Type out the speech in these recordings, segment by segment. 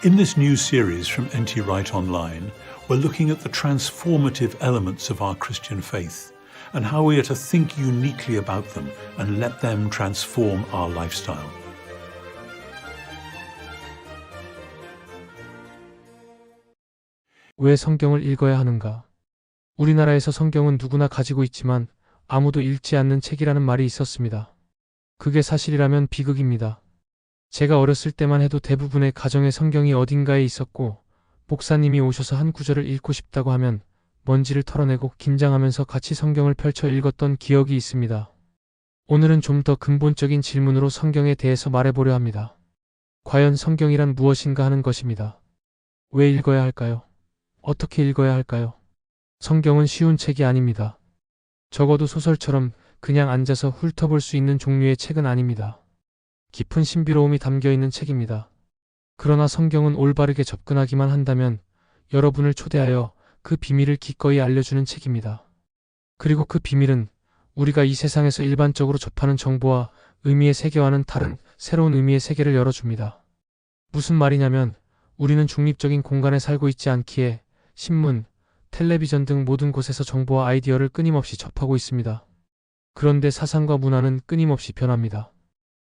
In this new series from N.T. Wright Online, we're looking at the transformative elements of our Christian faith and how we are to think uniquely about them and let them transform our lifestyle. 왜 성경을 읽어야 하는가? 우리나라에서 성경은 누구나 가지고 있지만 아무도 읽지 않는 책이라는 말이 있었습니다. 그게 사실이라면 비극입니다. 제가 어렸을 때만 해도 대부분의 가정에 성경이 어딘가에 있었고 목사님이 오셔서 한 구절을 읽고 싶다고 하면 먼지를 털어내고 긴장하면서 같이 성경을 펼쳐 읽었던 기억이 있습니다. 오늘은 좀 더 근본적인 질문으로 성경에 대해서 말해보려 합니다. 과연 성경이란 무엇인가 하는 것입니다. 왜 읽어야 할까요? 어떻게 읽어야 할까요? 성경은 쉬운 책이 아닙니다. 적어도 소설처럼 그냥 앉아서 훑어볼 수 있는 종류의 책은 아닙니다. 깊은 신비로움이 담겨있는 책입니다. 그러나 성경은 올바르게 접근하기만 한다면 여러분을 초대하여 그 비밀을 기꺼이 알려주는 책입니다. 그리고 그 비밀은 우리가 이 세상에서 일반적으로 접하는 정보와 의미의 세계와는 다른 새로운 의미의 세계를 열어줍니다. 무슨 말이냐면 우리는 중립적인 공간에 살고 있지 않기에 신문, 텔레비전 등 모든 곳에서 정보와 아이디어를 끊임없이 접하고 있습니다. 그런데 사상과 문화는 끊임없이 변합니다.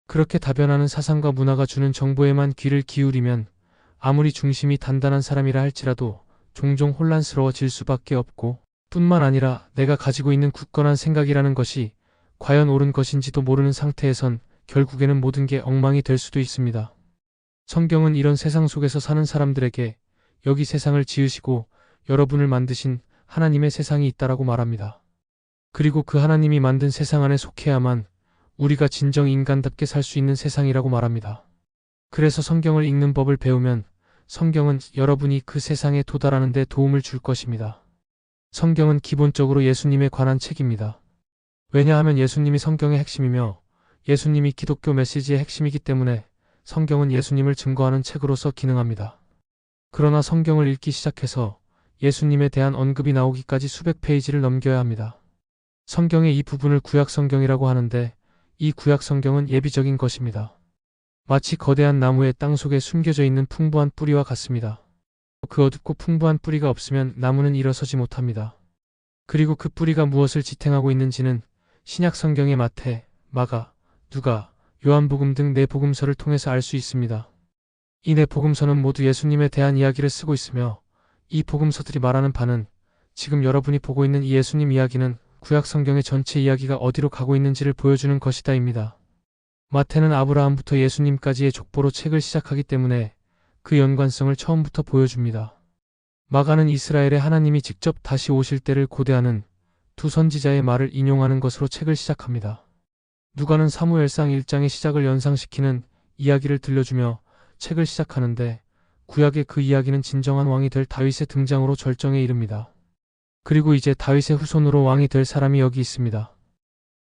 그렇게 다변하는 사상과 문화가 주는 정보에만 귀를 기울이면 아무리 중심이 단단한 사람이라 할지라도 종종 혼란스러워질 수밖에 없고 뿐만 아니라 내가 가지고 있는 굳건한 생각이라는 것이 과연 옳은 것인지도 모르는 상태에선 결국에는 모든 게 엉망이 될 수도 있습니다. 성경은 이런 세상 속에서 사는 사람들에게 여기 세상을 지으시고 여러분을 만드신 하나님의 세상이 있다라고 말합니다. 그리고 그 하나님이 만든 세상 안에 속해야만 우리가 진정 인간답게 살 수 있는 세상이라고 말합니다. 그래서 성경을 읽는 법을 배우면 성경은 여러분이 그 세상에 도달하는 데 도움을 줄 것입니다. 성경은 기본적으로 예수님에 관한 책입니다. 왜냐하면 예수님이 성경의 핵심이며 예수님이 기독교 메시지의 핵심이기 때문에 성경은 예수님을 증거하는 책으로서 기능합니다. 그러나 성경을 읽기 시작해서 예수님에 대한 언급이 나오기까지 수백 페이지를 넘겨야 합니다. 성경의 이 부분을 구약성경이라고 하는데 이 구약성경은 예비적인 것입니다. 마치 거대한 나무의 땅속에 숨겨져 있는 풍부한 뿌리와 같습니다. 그 어둡고 풍부한 뿌리가 없으면 나무는 일어서지 못합니다. 그리고 그 뿌리가 무엇을 지탱하고 있는지는 신약성경의 마태, 마가, 누가, 요한복음 등 네 복음서를 통해서 알 수 있습니다. 이 네 복음서는 모두 예수님에 대한 이야기를 쓰고 있으며 이 복음서들이 말하는 바는 지금 여러분이 보고 있는 이 예수님 이야기는 구약성경의 전체 이야기가 어디로 가고 있는지를 보여주는 것이다입니다. 마태는 아브라함부터 예수님까지의 족보로 책을 시작하기 때문에 그 연관성을 처음부터 보여줍니다. 마가는 이스라엘의 하나님이 직접 다시 오실 때를 고대하는 두 선지자의 말을 인용하는 것으로 책을 시작합니다. 누가는 사무엘상 1장의 시작을 연상시키는 이야기를 들려주며 책을 시작하는데 구약의 그 이야기는 진정한 왕이 될 다윗의 등장으로 절정에 이릅니다. 그리고 이제 다윗의 후손으로 왕이 될 사람이 여기 있습니다.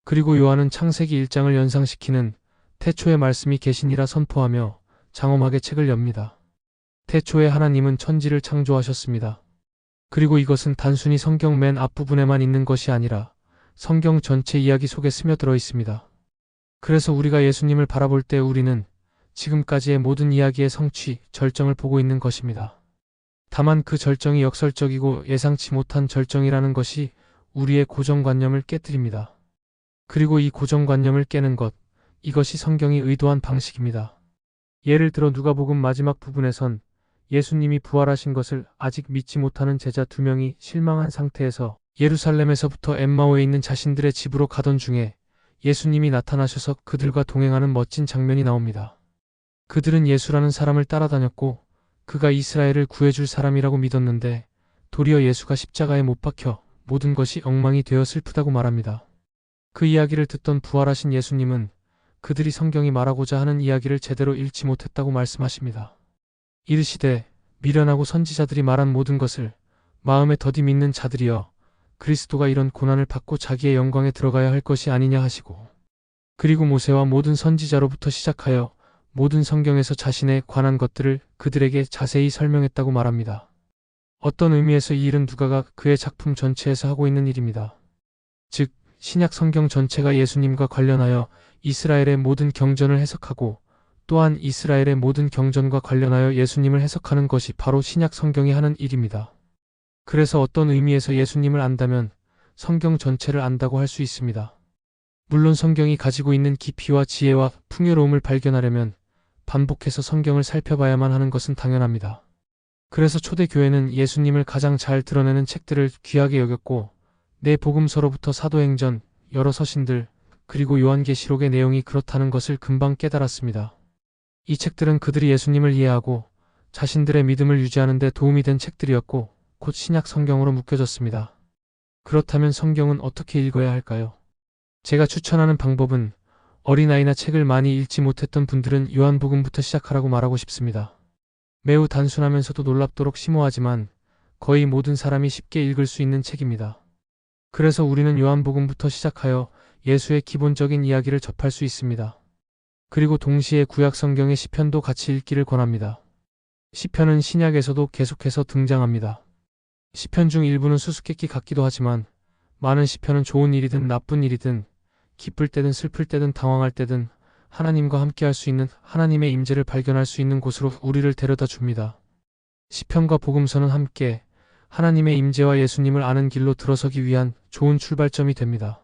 그리고 요한은 창세기 1장을 연상시키는 태초의 말씀이 계시니라 선포하며 장엄하게 책을 엽니다. 태초에 하나님은 천지를 창조하셨습니다. 그리고 이것은 단순히 성경 맨 앞부분에만 있는 것이 아니라 성경 전체 이야기 속에 스며들어 있습니다. 그래서 우리가 예수님을 바라볼 때 우리는 지금까지의 모든 이야기의 성취, 절정을 보고 있는 것입니다. 다만 그 절정이 역설적이고 예상치 못한 절정이라는 것이 우리의 고정관념을 깨뜨립니다. 그리고 이 고정관념을 깨는 것, 이것이 성경이 의도한 방식입니다. 예를 들어 누가복음 마지막 부분에선 예수님이 부활하신 것을 아직 믿지 못하는 제자 2명이 실망한 상태에서 예루살렘에서부터 엠마오에 있는 자신들의 집으로 가던 중에 예수님이 나타나셔서 그들과 동행하는 멋진 장면이 나옵니다. 그들은 예수라는 사람을 따라다녔고 그가 이스라엘을 구해줄 사람이라고 믿었는데 도리어 예수가 십자가에 못 박혀 모든 것이 엉망이 되어 슬프다고 말합니다. 그 이야기를 듣던 부활하신 예수님은 그들이 성경이 말하고자 하는 이야기를 제대로 읽지 못했다고 말씀하십니다. 이르시되 미련하고 선지자들이 말한 모든 것을 마음에 더디 믿는 자들이여 그리스도가 이런 고난을 받고 자기의 영광에 들어가야 할 것이 아니냐 하시고 그리고 모세와 모든 선지자로부터 시작하여 모든 성경에서 자신에 관한 것들을 그들에게 자세히 설명했다고 말합니다. 어떤 의미에서 이 일은 누가가 그의 작품 전체에서 하고 있는 일입니다. 즉 신약 성경 전체가 예수님과 관련하여 이스라엘의 모든 경전을 해석하고 또한 이스라엘의 모든 경전과 관련하여 예수님을 해석하는 것이 바로 신약 성경이 하는 일입니다. 그래서 어떤 의미에서 예수님을 안다면 성경 전체를 안다고 할 수 있습니다. 물론 성경이 가지고 있는 깊이와 지혜와 풍요로움을 발견하려면 반복해서 성경을 살펴봐야만 하는 것은 당연합니다. 그래서 초대교회는 예수님을 가장 잘 드러내는 책들을 귀하게 여겼고 네 복음서로부터 사도행전, 여러 서신들, 그리고 요한계시록의 내용이 그렇다는 것을 금방 깨달았습니다. 이 책들은 그들이 예수님을 이해하고 자신들의 믿음을 유지하는 데 도움이 된 책들이었고 곧 신약 성경으로 묶여졌습니다. 그렇다면 성경은 어떻게 읽어야 할까요? 제가 추천하는 방법은 어린아이나 책을 많이 읽지 못했던 분들은 요한복음부터 시작하라고 말하고 싶습니다. 매우 단순하면서도 놀랍도록 심오하지만 거의 모든 사람이 쉽게 읽을 수 있는 책입니다. 그래서 우리는 요한복음부터 시작하여 예수의 기본적인 이야기를 접할 수 있습니다. 그리고 동시에 구약 성경의 시편도 같이 읽기를 권합니다. 시편은 신약에서도 계속해서 등장합니다. 시편 중 일부는 수수께끼 같기도 하지만 많은 시편은 좋은 일이든 나쁜 일이든 기쁠 때든 슬플 때든 당황할 때든 하나님과 함께 할 수 있는 하나님의 임재를 발견할 수 있는 곳으로 우리를 데려다 줍니다. 시편과 복음서는 함께 하나님의 임재와 예수님을 아는 길로 들어서기 위한 좋은 출발점이 됩니다.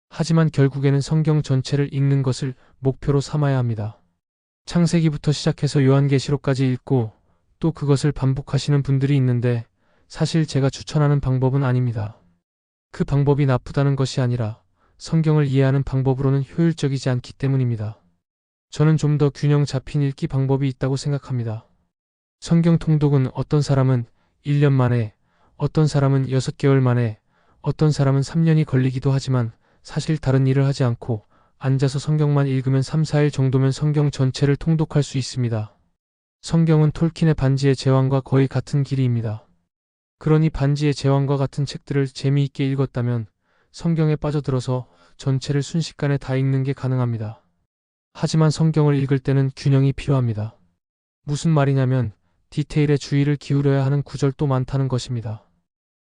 하지만 결국에는 성경 전체를 읽는 것을 목표로 삼아야 합니다. 창세기부터 시작해서 요한계시록까지 읽고 또 그것을 반복하시는 분들이 있는데 사실 제가 추천하는 방법은 아닙니다. 그 방법이 나쁘다는 것이 아니라 성경을 이해하는 방법으로는 효율적이지 않기 때문입니다. 저는 좀 더 균형 잡힌 읽기 방법이 있다고 생각합니다. 성경 통독은 어떤 사람은 1년 만에, 어떤 사람은 6개월 만에, 어떤 사람은 3년이 걸리기도 하지만 사실 다른 일을 하지 않고 앉아서 성경만 읽으면 3, 4일 정도면 성경 전체를 통독할 수 있습니다. 성경은 톨킨의 반지의 제왕과 거의 같은 길이입니다. 그러니 반지의 제왕과 같은 책들을 재미있게 읽었다면 성경에 빠져들어서 전체를 순식간에 다 읽는 게 가능합니다. 하지만 성경을 읽을 때는 균형이 필요합니다. 무슨 말이냐면 디테일에 주의를 기울여야 하는 구절도 많다는 것입니다.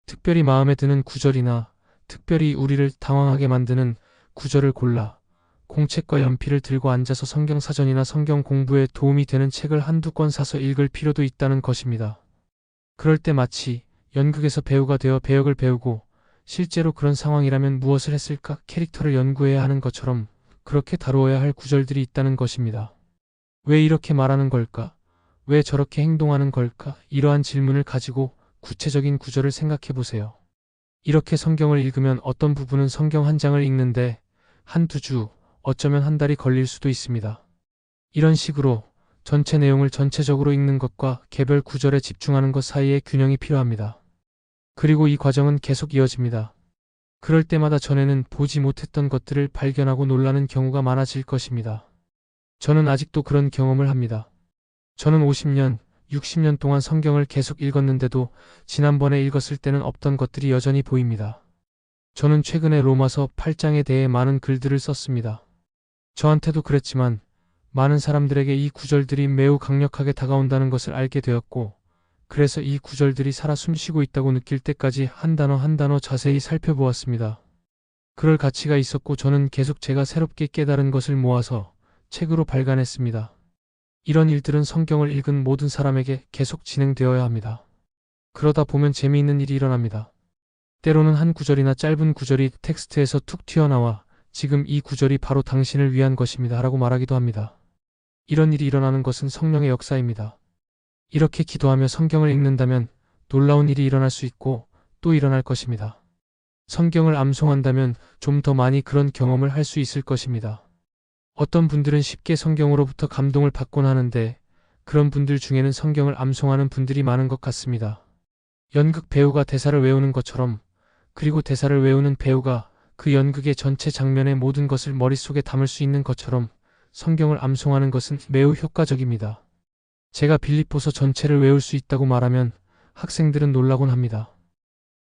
특별히 마음에 드는 구절이나 특별히 우리를 당황하게 만드는 구절을 골라 공책과 연필을 들고 앉아서 성경 사전이나 성경 공부에 도움이 되는 책을 한두 권 사서 읽을 필요도 있다는 것입니다. 그럴 때 마치 연극에서 배우가 되어 배역을 배우고 실제로 그런 상황이라면 무엇을 했을까 캐릭터를 연구해야 하는 것처럼 그렇게 다루어야 할 구절들이 있다는 것입니다. 왜 이렇게 말하는 걸까? 왜 저렇게 행동하는 걸까? 이러한 질문을 가지고 구체적인 구절을 생각해 보세요. 이렇게 성경을 읽으면 어떤 부분은 성경 한 장을 읽는데 한두 주, 어쩌면 한 달이 걸릴 수도 있습니다. 이런 식으로 전체 내용을 전체적으로 읽는 것과 개별 구절에 집중하는 것 사이에 균형이 필요합니다. 그리고 이 과정은 계속 이어집니다. 그럴 때마다 전에는 보지 못했던 것들을 발견하고 놀라는 경우가 많아질 것입니다. 저는 아직도 그런 경험을 합니다. 저는 50년, 60년 동안 성경을 계속 읽었는데도 지난번에 읽었을 때는 없던 것들이 여전히 보입니다. 저는 최근에 로마서 8장에 대해 많은 글들을 썼습니다. 저한테도 그랬지만 많은 사람들에게 이 구절들이 매우 강력하게 다가온다는 것을 알게 되었고 그래서 이 구절들이 살아 숨쉬고 있다고 느낄 때까지 한 단어 한 단어 자세히 살펴보았습니다. 그럴 가치가 있었고 저는 계속 제가 새롭게 깨달은 것을 모아서 책으로 발간했습니다. 이런 일들은 성경을 읽은 모든 사람에게 계속 진행되어야 합니다. 그러다 보면 재미있는 일이 일어납니다. 때로는 한 구절이나 짧은 구절이 텍스트에서 툭 튀어나와 지금 이 구절이 바로 당신을 위한 것입니다 라고 말하기도 합니다. 이런 일이 일어나는 것은 성령의 역사입니다. 이렇게 기도하며 성경을 읽는다면 놀라운 일이 일어날 수 있고 또 일어날 것입니다. 성경을 암송한다면 좀 더 많이 그런 경험을 할 수 있을 것입니다. 어떤 분들은 쉽게 성경으로부터 감동을 받곤 하는데 그런 분들 중에는 성경을 암송하는 분들이 많은 것 같습니다. 연극 배우가 대사를 외우는 것처럼 그리고 대사를 외우는 배우가 그 연극의 전체 장면의 모든 것을 머릿속에 담을 수 있는 것처럼 성경을 암송하는 것은 매우 효과적입니다. 제가 빌립보서 전체를 외울 수 있다고 말하면 학생들은 놀라곤 합니다.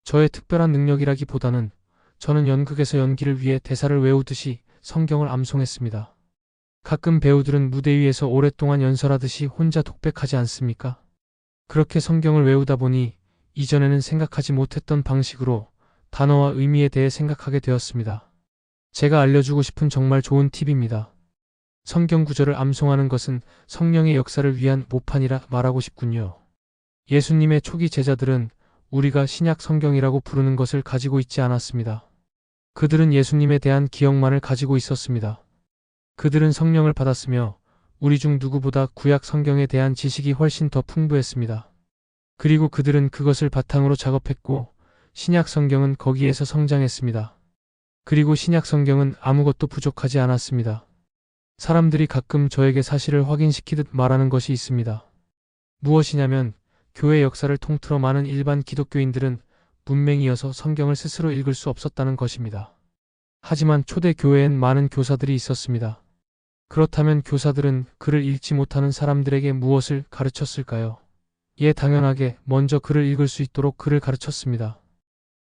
저의 특별한 능력이라기보다는 저는 연극에서 연기를 위해 대사를 외우듯이 성경을 암송했습니다. 가끔 배우들은 무대 위에서 오랫동안 연설하듯이 혼자 독백하지 않습니까? 그렇게 성경을 외우다 보니 이전에는 생각하지 못했던 방식으로 단어와 의미에 대해 생각하게 되었습니다. 제가 알려주고 싶은 정말 좋은 팁입니다. 성경 구절을 암송하는 것은 성령의 역사를 위한 모판이라 말하고 싶군요. 예수님의 초기 제자들은 우리가 신약 성경이라고 부르는 것을 가지고 있지 않았습니다. 그들은 예수님에 대한 기억만을 가지고 있었습니다. 그들은 성령을 받았으며 우리 중 누구보다 구약 성경에 대한 지식이 훨씬 더 풍부했습니다. 그리고 그들은 그것을 바탕으로 작업했고 신약 성경은 거기에서 성장했습니다. 그리고 신약 성경은 아무것도 부족하지 않았습니다. 사람들이 가끔 저에게 사실을 확인시키듯 말하는 것이 있습니다. 무엇이냐면 교회 역사를 통틀어 많은 일반 기독교인들은 문맹이어서 성경을 스스로 읽을 수 없었다는 것입니다. 하지만 초대 교회엔 많은 교사들이 있었습니다. 그렇다면 교사들은 글을 읽지 못하는 사람들에게 무엇을 가르쳤을까요? 당연하게 먼저 글을 읽을 수 있도록 글을 가르쳤습니다.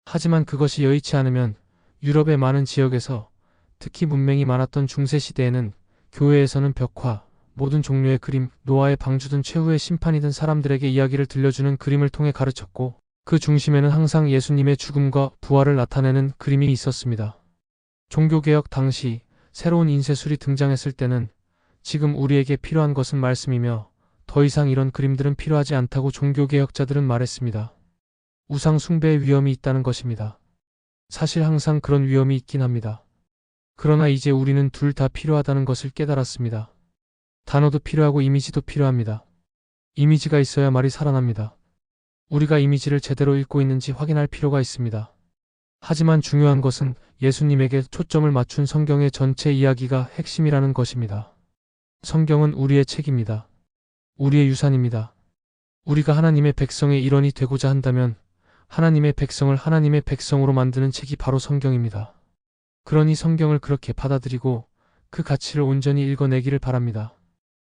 하지만 그것이 여의치 않으면 유럽의 많은 지역에서 특히 문맹이 많았던 중세시대에는 교회에서는 벽화, 모든 종류의 그림, 노아의 방주든 최후의 심판이든 사람들에게 이야기를 들려주는 그림을 통해 가르쳤고 그 중심에는 항상 예수님의 죽음과 부활을 나타내는 그림이 있었습니다. 종교개혁 당시 새로운 인쇄술이 등장했을 때는 지금 우리에게 필요한 것은 말씀이며 더 이상 이런 그림들은 필요하지 않다고 종교개혁자들은 말했습니다. 우상 숭배의 위험이 있다는 것입니다. 사실 항상 그런 위험이 있긴 합니다. 그러나 이제 우리는 둘 다 필요하다는 것을 깨달았습니다. 단어도 필요하고 이미지도 필요합니다. 이미지가 있어야 말이 살아납니다. 우리가 이미지를 제대로 읽고 있는지 확인할 필요가 있습니다. 하지만 중요한 것은 예수님에게 초점을 맞춘 성경의 전체 이야기가 핵심이라는 것입니다. 성경은 우리의 책입니다. 우리의 유산입니다. 우리가 하나님의 백성의 일원이 되고자 한다면 하나님의 백성을 하나님의 백성으로 만드는 책이 바로 성경입니다. 그러니 성경을 그렇게 받아들이고 그 가치를 온전히 읽어내기를 바랍니다.